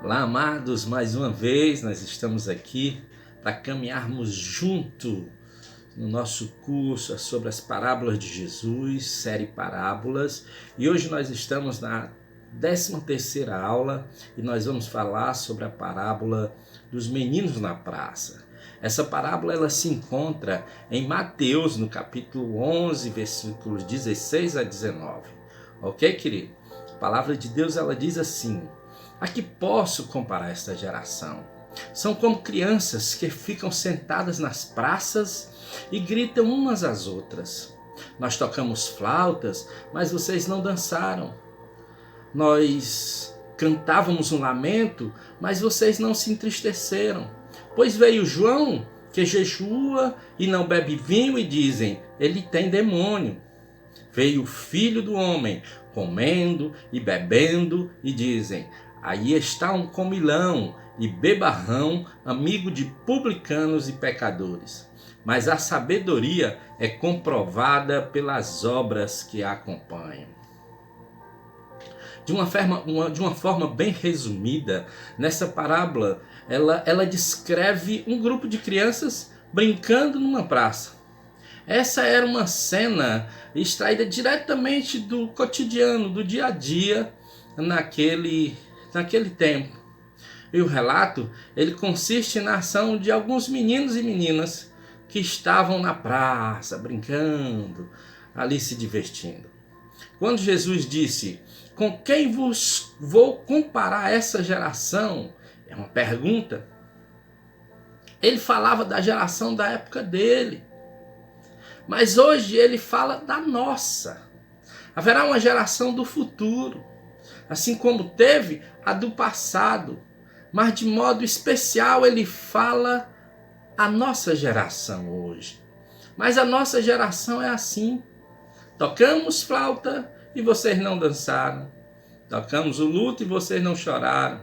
Olá, amados, mais uma vez nós estamos aqui para caminharmos junto no nosso curso sobre as parábolas de Jesus, série Parábolas, e hoje nós estamos na 13ª aula e nós vamos falar sobre a parábola dos meninos na praça. Essa parábola ela se encontra em Mateus, no capítulo 11, versículos 16 a 19. Ok, querido? A palavra de Deus ela diz assim: a que posso comparar esta geração? São como crianças que ficam sentadas nas praças e gritam umas às outras. Nós tocamos flautas, mas vocês não dançaram. Nós cantávamos um lamento, mas vocês não se entristeceram. Pois veio João, que jejua e não bebe vinho, e dizem, ele tem demônio. Veio o Filho do Homem, comendo e bebendo, e dizem, aí está um comilão e bebarrão, amigo de publicanos e pecadores. Mas a sabedoria é comprovada pelas obras que a acompanham. De uma forma bem resumida, nessa parábola, ela descreve um grupo de crianças brincando numa praça. Essa era uma cena extraída diretamente do cotidiano, do dia a dia, naquele tempo. E o relato, ele consiste na ação de alguns meninos e meninas que estavam na praça, brincando, ali se divertindo. Quando Jesus disse, com quem vos vou comparar essa geração? É uma pergunta. Ele falava da geração da época dele. Mas hoje ele fala da nossa. Haverá uma geração do futuro, assim como teve a do passado. Mas de modo especial ele fala a nossa geração hoje. Mas a nossa geração é assim. Tocamos flauta e vocês não dançaram. Tocamos o luto e vocês não choraram.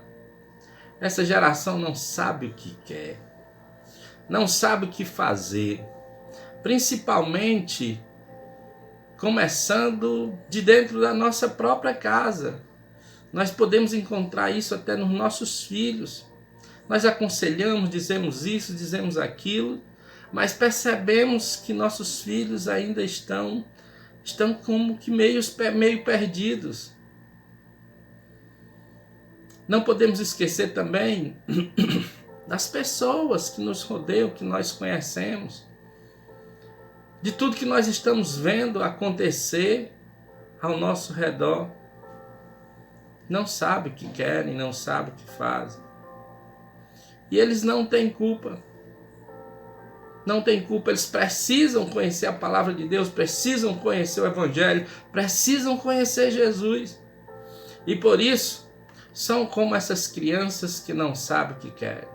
Essa geração não sabe o que quer. Não sabe o que fazer. Principalmente começando de dentro da nossa própria casa. Nós podemos encontrar isso até nos nossos filhos. Nós aconselhamos, dizemos isso, dizemos aquilo, mas percebemos que nossos filhos ainda estão como que meio perdidos. Não podemos esquecer também das pessoas que nos rodeiam, que nós conhecemos, de tudo que nós estamos vendo acontecer ao nosso redor. Não sabem o que querem, não sabem o que fazem. E eles não têm culpa. Não têm culpa, eles precisam conhecer a palavra de Deus, precisam conhecer o Evangelho, precisam conhecer Jesus. E por isso, são como essas crianças que não sabem o que querem.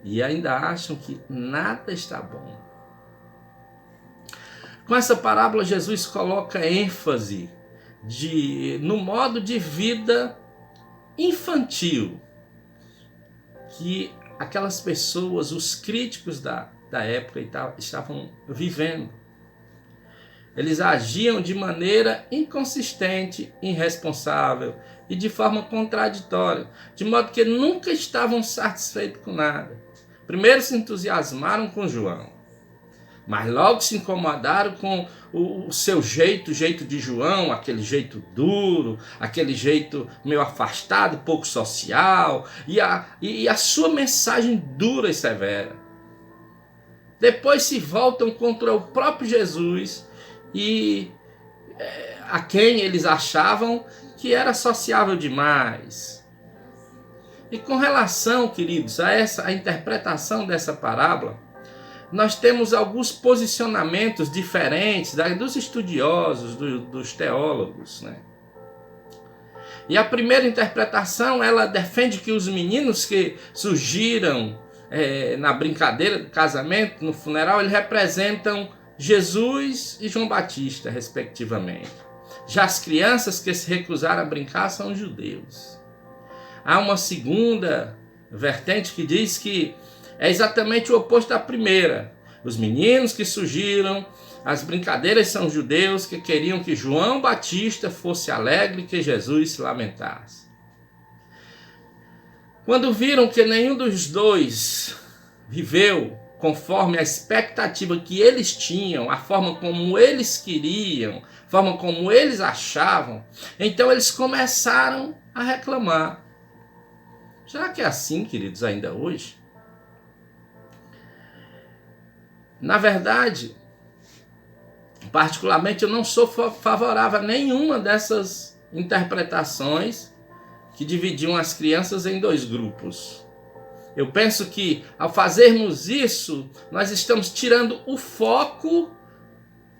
E ainda acham que nada está bom. Com essa parábola, Jesus coloca ênfase no modo de vida infantil que aquelas pessoas, os críticos da época estavam vivendo. Eles agiam de maneira inconsistente, irresponsável e de forma contraditória, de modo que nunca estavam satisfeitos com nada. Primeiro se entusiasmaram com João, mas logo se incomodaram com o seu jeito, o jeito de João, aquele jeito duro, aquele jeito meio afastado, pouco social, e a sua mensagem dura e severa. Depois se voltam contra o próprio Jesus e a quem eles achavam que era sociável demais. E com relação, queridos, a interpretação dessa parábola, nós temos alguns posicionamentos diferentes dos estudiosos, dos teólogos, né? E a primeira interpretação, ela defende que os meninos que surgiram na brincadeira do casamento, no funeral, eles representam Jesus e João Batista, respectivamente. Já as crianças que se recusaram a brincar são judeus. Há uma segunda vertente que diz que é exatamente o oposto da primeira. Os meninos que surgiram, as brincadeiras são judeus que queriam que João Batista fosse alegre e que Jesus se lamentasse. Quando viram que nenhum dos dois viveu conforme a expectativa que eles tinham, a forma como eles queriam, a forma como eles achavam, então eles começaram a reclamar. Será que é assim, queridos, ainda hoje? Na verdade, particularmente, eu não sou favorável a nenhuma dessas interpretações que dividiam as crianças em dois grupos. Eu penso que, ao fazermos isso, nós estamos tirando o foco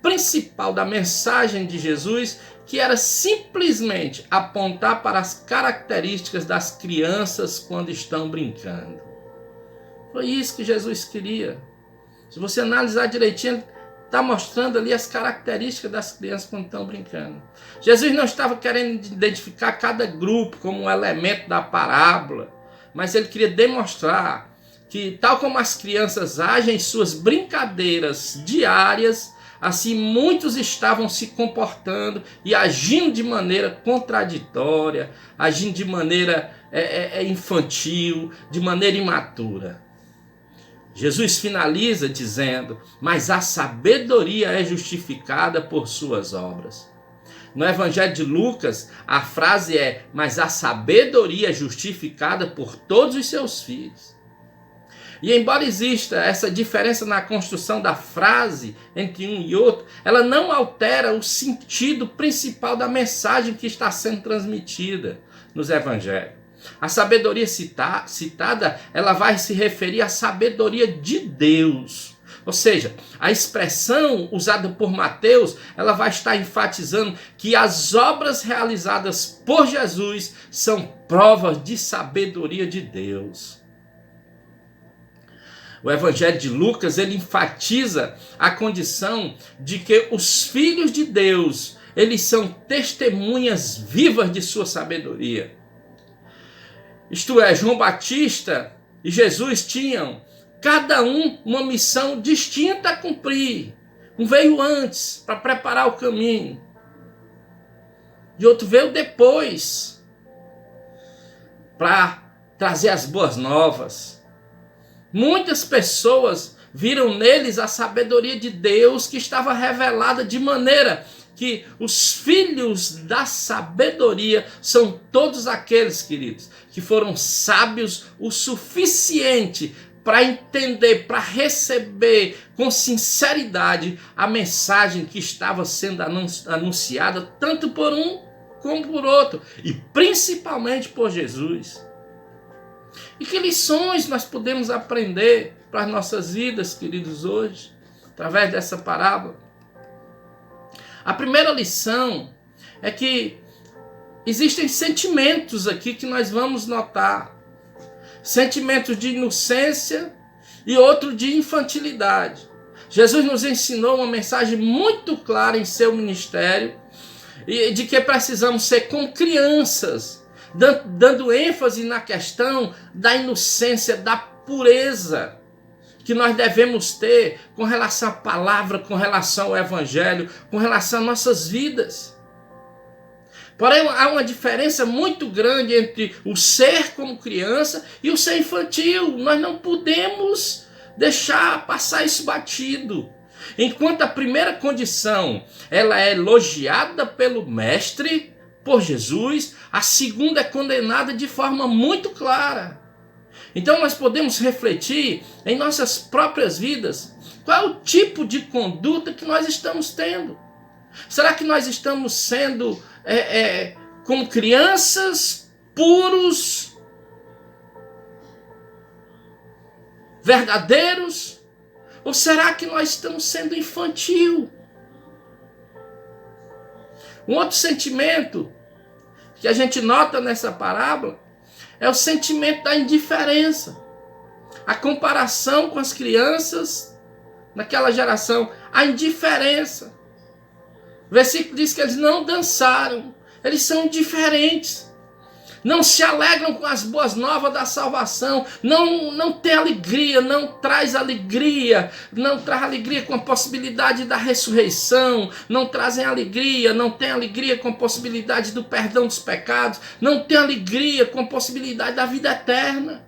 principal da mensagem de Jesus, que era simplesmente apontar para as características das crianças quando estão brincando. Foi isso que Jesus queria. Se você analisar direitinho, está mostrando ali as características das crianças quando estão brincando. Jesus não estava querendo identificar cada grupo como um elemento da parábola, mas ele queria demonstrar que, tal como as crianças agem em suas brincadeiras diárias, assim muitos estavam se comportando e agindo de maneira contraditória, agindo de maneira infantil, de maneira imatura. Jesus finaliza dizendo: mas a sabedoria é justificada por suas obras. No Evangelho de Lucas, a frase é: mas a sabedoria é justificada por todos os seus filhos. E embora exista essa diferença na construção da frase entre um e outro, ela não altera o sentido principal da mensagem que está sendo transmitida nos evangelhos. A sabedoria citada, ela vai se referir à sabedoria de Deus. Ou seja, a expressão usada por Mateus, ela vai estar enfatizando que as obras realizadas por Jesus são provas de sabedoria de Deus. O Evangelho de Lucas, ele enfatiza a condição de que os filhos de Deus, eles são testemunhas vivas de sua sabedoria. Isto é, João Batista e Jesus tinham cada um uma missão distinta a cumprir. Um veio antes para preparar o caminho, e outro veio depois para trazer as boas novas. Muitas pessoas viram neles a sabedoria de Deus que estava revelada, de maneira que os filhos da sabedoria são todos aqueles, queridos, que foram sábios o suficiente para entender, para receber com sinceridade a mensagem que estava sendo anunciada, tanto por um como por outro, e principalmente por Jesus. E que lições nós podemos aprender para as nossas vidas, queridos, hoje, através dessa parábola? A primeira lição é que existem sentimentos aqui que nós vamos notar. Sentimentos de inocência e outro de infantilidade. Jesus nos ensinou uma mensagem muito clara em seu ministério, de que precisamos ser como crianças, dando ênfase na questão da inocência, da pureza que nós devemos ter com relação à palavra, com relação ao evangelho, com relação às nossas vidas. Porém, há uma diferença muito grande entre o ser como criança e o ser infantil. Nós não podemos deixar passar isso batido. Enquanto a primeira condição ela é elogiada pelo Mestre, por Jesus, a segunda é condenada de forma muito clara. Então nós podemos refletir em nossas próprias vidas qual é o tipo de conduta que nós estamos tendo. Será que nós estamos sendo como crianças puros, verdadeiros? Ou será que nós estamos sendo infantil? Um outro sentimento que a gente nota nessa parábola é o sentimento da indiferença. A comparação com as crianças naquela geração, a indiferença. O versículo diz que eles não dançaram, eles são indiferentes. não se alegram com as boas novas da salvação, não tem alegria, não traz alegria com a possibilidade da ressurreição, não trazem alegria, não tem alegria com a possibilidade do perdão dos pecados, não tem alegria com a possibilidade da vida eterna.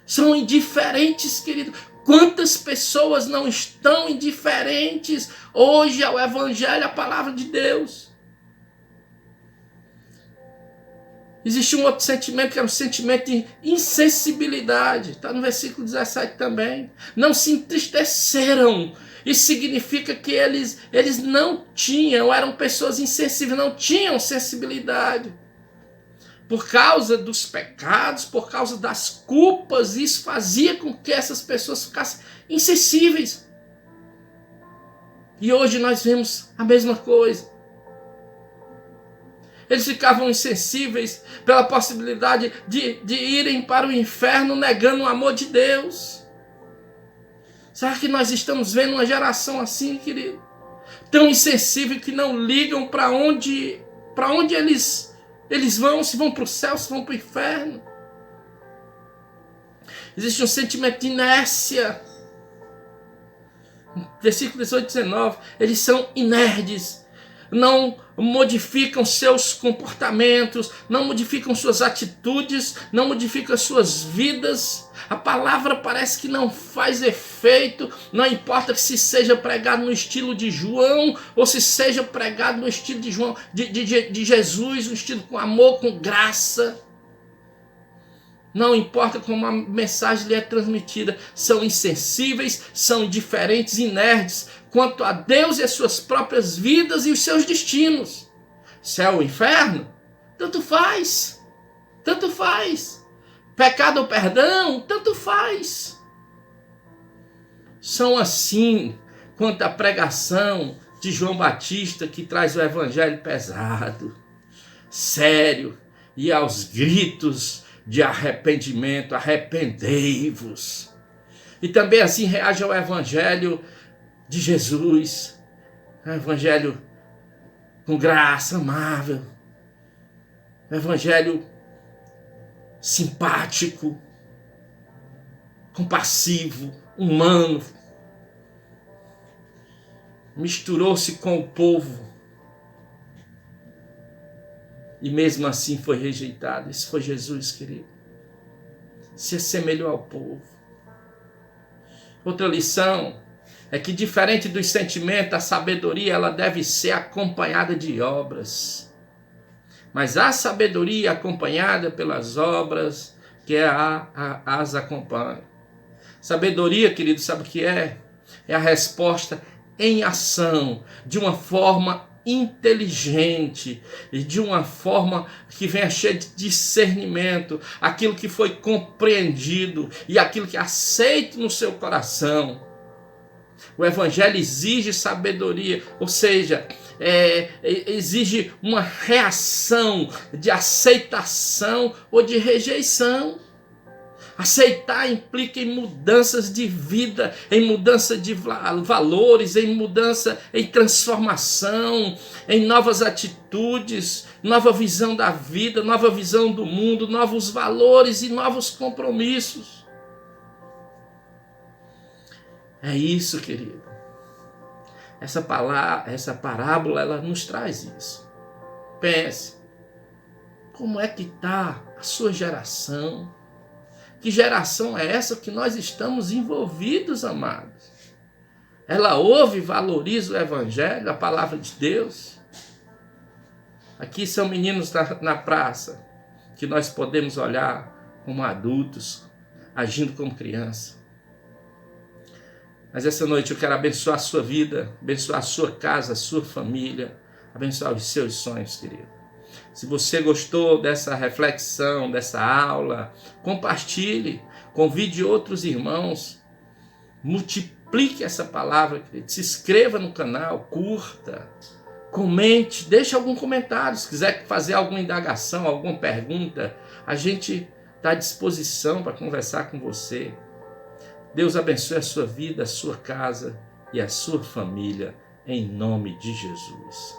São indiferentes, querido. Quantas pessoas não estão indiferentes hoje ao Evangelho, à palavra de Deus? Existe um outro sentimento, que é um sentimento de insensibilidade. Está no versículo 17 também. Não se entristeceram. Isso significa que eles não tinham, eram pessoas insensíveis, não tinham sensibilidade. Por causa dos pecados, por causa das culpas, isso fazia com que essas pessoas ficassem insensíveis. E hoje nós vemos a mesma coisa. Eles ficavam insensíveis pela possibilidade de irem para o inferno negando o amor de Deus. Será que nós estamos vendo uma geração assim, querido? Tão insensível que não ligam para onde eles vão, se vão para o céu, se vão para o inferno. Existe um sentimento de inércia. Versículo 18 e 19. Eles são inerdes. Não modificam seus comportamentos, não modificam suas atitudes, não modificam suas vidas. A palavra parece que não faz efeito, não importa que se seja pregado no estilo de João, ou se seja pregado no estilo de João, de Jesus, no estilo com amor, com graça. Não importa como a mensagem lhe é transmitida, são insensíveis, são indiferentes, inertes quanto a Deus e as suas próprias vidas e os seus destinos. Céu ou inferno? Tanto faz. Tanto faz. Pecado ou perdão? Tanto faz. São assim quanto a pregação de João Batista, que traz o evangelho pesado, sério, e aos gritos de arrependimento, arrependei-vos. E também assim reage ao evangelho de Jesus, um evangelho com graça, amável, um evangelho simpático, compassivo, humano. Misturou-se com o povo e mesmo assim foi rejeitado. Esse foi Jesus, querido. Se assemelhou ao povo. Outra lição é que, diferente dos sentimentos, a sabedoria ela deve ser acompanhada de obras. Mas a sabedoria acompanhada pelas obras que as acompanham. Sabedoria, querido, sabe o que é? É a resposta em ação, de uma forma inteligente e de uma forma que venha cheia de discernimento, aquilo que foi compreendido e aquilo que é aceito no seu coração. O evangelho exige sabedoria, ou seja, exige uma reação de aceitação ou de rejeição. Aceitar implica em mudanças de vida, em mudança de valores, em mudança, em transformação, em novas atitudes, nova visão da vida, nova visão do mundo, novos valores e novos compromissos. É isso, querido. Essa parábola, ela nos traz isso. Pense, como é que está a sua geração? Que geração é essa que nós estamos envolvidos, amados? Ela ouve e valoriza o evangelho, a palavra de Deus? Aqui são meninos na praça, que nós podemos olhar como adultos, agindo como criança. Mas essa noite eu quero abençoar a sua vida, abençoar a sua casa, a sua família, abençoar os seus sonhos, querido. Se você gostou dessa reflexão, dessa aula, compartilhe, convide outros irmãos, multiplique essa palavra, querido. Se inscreva no canal, curta, comente, deixe algum comentário. Se quiser fazer alguma indagação, alguma pergunta, a gente está à disposição para conversar com você. Deus abençoe a sua vida, a sua casa e a sua família, em nome de Jesus.